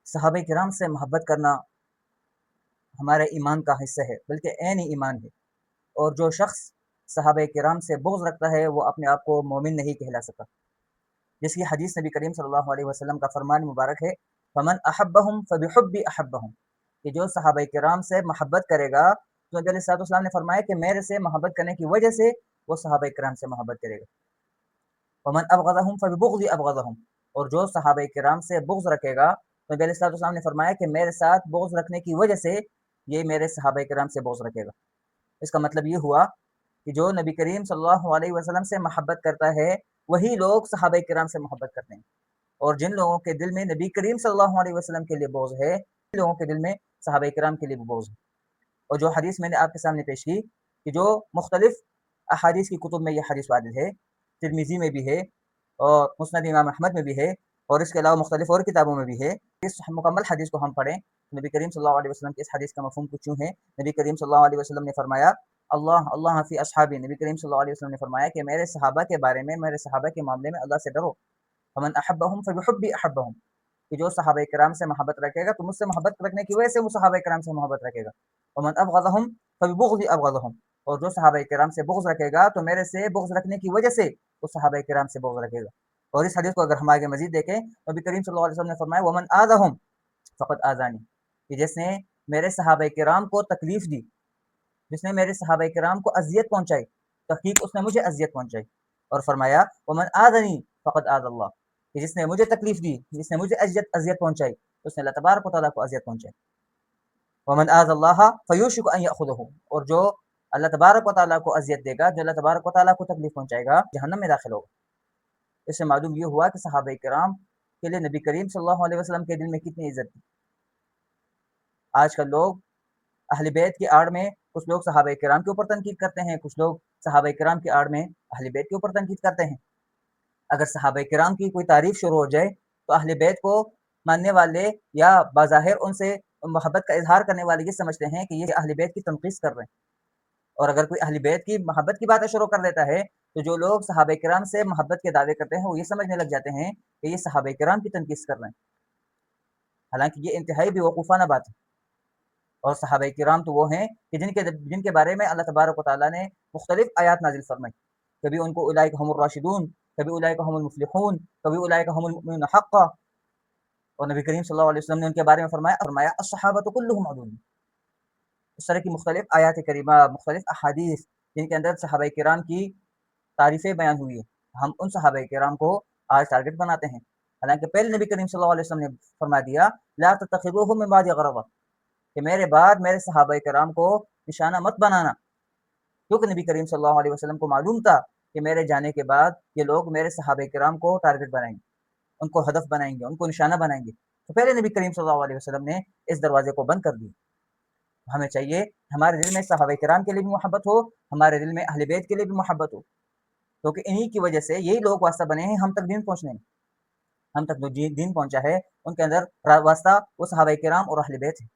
صحابہ کرام سے محبت کرنا ہمارے ایمان کا حصہ ہے، بلکہ عین ایمان ہے۔ اور جو شخص صحابہ کرام سے بغض رکھتا ہے وہ اپنے آپ کو مومن نہیں کہلا سکتا۔ جس کی حدیث نبی کریم صلی اللہ علیہ وسلم کا فرمان مبارک ہے، فمن احبہم فبحبی احبہم، کہ جو صحابہ کرام سے محبت کرے گا، تو نبی علیہ الصلوۃ والسلام نے فرمایا کہ میرے سے محبت کرنے کی وجہ سے وہ صحابہ کرام سے محبت کرے گا۔ ومن ابغضہم فببغض ابغضہم، اور جو صحابہ کرام سے بغض رکھے گا، تو نبی علیہ الصلوۃ والسلام نے فرمایا کہ میرے ساتھ بغض رکھنے کی وجہ سے یہ میرے صحابہ کرام سے بغض رکھے گا۔ اس کا مطلب یہ ہوا کہ جو نبی کریم صلی اللہ علیہ وسلم سے محبت کرتا ہے وہی لوگ صحابہ کرام سے محبت کرتے ہیں، اور جن لوگوں کے دل میں نبی کریم صلی اللہ علیہ وسلم کے لیے بغض ہے، ان لوگوں کے دل میں صحابہ کرام کے لیے بھی بغض ہے۔ اور جو حدیث میں نے آپ کے سامنے پیش کی کہ جو مختلف احادیث کی کتب میں یہ حدیث وارد ہے، ترمذی میں بھی ہے اور مسند امام احمد میں بھی ہے، اور اس کے علاوہ مختلف اور کتابوں میں بھی ہے۔ اس مکمل حدیث کو ہم پڑھیں، نبی کریم صلی اللہ علیہ وسلم کی اس حدیث کا مفہوم کچھ یوں ہے۔ نبی کریم صلی اللہ علیہ وسلم نے فرمایا اللہ اللہ فی اصحابی، نبی کریم صلی اللہ علیہ وسلم نے فرمایا کہ میرے صحابہ کے بارے میں، میرے صحابہ کے معاملے میں اللہ سے ڈرو۔ فمن احبہم فبحبی احبہم، کہ جو صحابہ کرام سے محبت رکھے گا تو مجھ سے محبت رکھنے کی وجہ سے وہ صحابہ کرام سے محبت رکھے گا۔ ومن ابغضہم فببغض ابغضہم، اور جو صحابہ کرام سے بغض رکھے گا تو میرے سے بغض رکھنے کی وجہ سے وہ صحابہ کرام سے بغض رکھے گا۔ اور اس حدیث کو اگر ہم آگے مزید دیکھیں، نبی کریم صلی اللہ علیہ وسلم نے فرمایا ومن آذہم فقد آذانی، کہ جس نے میرے صحابہ کرام کو تکلیف دی، جس نے میرے صحابہ کرام کو اذیت پہنچائی، تحقیق اس نے مجھے اذیت پہنچائی۔ اور فرمایا ومن آذنی فقد آذ اللہ، کہ جس نے مجھے تکلیف دی، جس نے مجھے اذیت پہنچائی، اس نے اللہ تبارک و تعالیٰ کو اذیت پہنچائی۔ ومن آذ اللہ فیوشک ان یأخذہ، اور جو اللہ تبارک و تعالیٰ کو اذیت دے گا، جو اللہ تبارک و تعالیٰ کو تکلیف پہنچائے گا، جہنم میں داخل ہوگا۔ اس سے معلوم یہ ہوا کہ صحابہ کرام کے لیے نبی کریم صلی اللہ علیہ وسلم کے دل میں کتنی عزت تھی۔ آج کل لوگ اہل بیت کی آڑ میں کچھ لوگ صحابہ کرام کے اوپر تنقید کرتے ہیں، کچھ لوگ صحابہ کرام کی آڑ میں اہل بیت کے اوپر تنقید کرتے ہیں۔ اگر صحابہ کرام کی کوئی تعریف شروع ہو جائے تو اہل بیت کو ماننے والے یا بظاہر ان سے محبت کا اظہار کرنے والے یہ سمجھتے ہیں کہ یہ اہل بیت کی تنقید کر رہے ہیں۔ اور اگر کوئی اہل بیت کی محبت کی باتیں شروع کر دیتا ہے تو جو لوگ صحابہ کرام سے محبت کے دعوے کرتے ہیں وہ یہ سمجھنے لگ جاتے ہیں کہ یہ صحابہ کرام کی تنقید کر رہے ہیں، حالانکہ یہ انتہائی بیوقوفانہ بات ہے۔ اور صحابہ کرام تو وہ ہیں کہ جن کے بارے میں اللہ تبارک و تعالیٰ نے مختلف آیات نازل فرمائی، کبھی ان کو اولئک هم الراشدون، کبھی اولئک هم المفلحون، کبھی اولئک هم المؤمنون حقا، اور نبی کریم صلی اللہ علیہ وسلم نے ان کے بارے میں فرمایا الصحابۃ کلھم عدول۔ اس طرح کی مختلف آیات کریمہ، مختلف احادیث جن کے اندر صحابہ کرام کی تعریفیں بیان ہوئی ہیں، ہم ان صحابہ کرام کو آج ٹارگٹ بناتے ہیں، حالانکہ پہلے نبی کریم صلی اللہ علیہ وسلم نے فرما دیا لا تتخذوهم من بعد غرضا، کہ میرے بعد میرے صحابہ کرام کو نشانہ مت بنانا، کیونکہ نبی کریم صلی اللہ علیہ وسلم کو معلوم تھا کہ میرے جانے کے بعد یہ لوگ میرے صحابہ کرام کو ٹارگٹ بنائیں گے، ان کو ہدف بنائیں گے، ان کو نشانہ بنائیں گے، تو پہلے نبی کریم صلی اللہ علیہ وسلم نے اس دروازے کو بند کر دیا۔ ہمیں چاہیے ہمارے دل میں صحابہ کرام کے لیے بھی محبت ہو، ہمارے دل میں اہل بیت کے لیے بھی محبت ہو، کیونکہ انہی کی وجہ سے یہی لوگ واسطہ بنے ہیں ہم تک دین پہنچنے میں، ہم تک جو دین پہنچا ہے ان کے اندر واسطہ وہ صحابہ کرام اور اہل بیت ہیں۔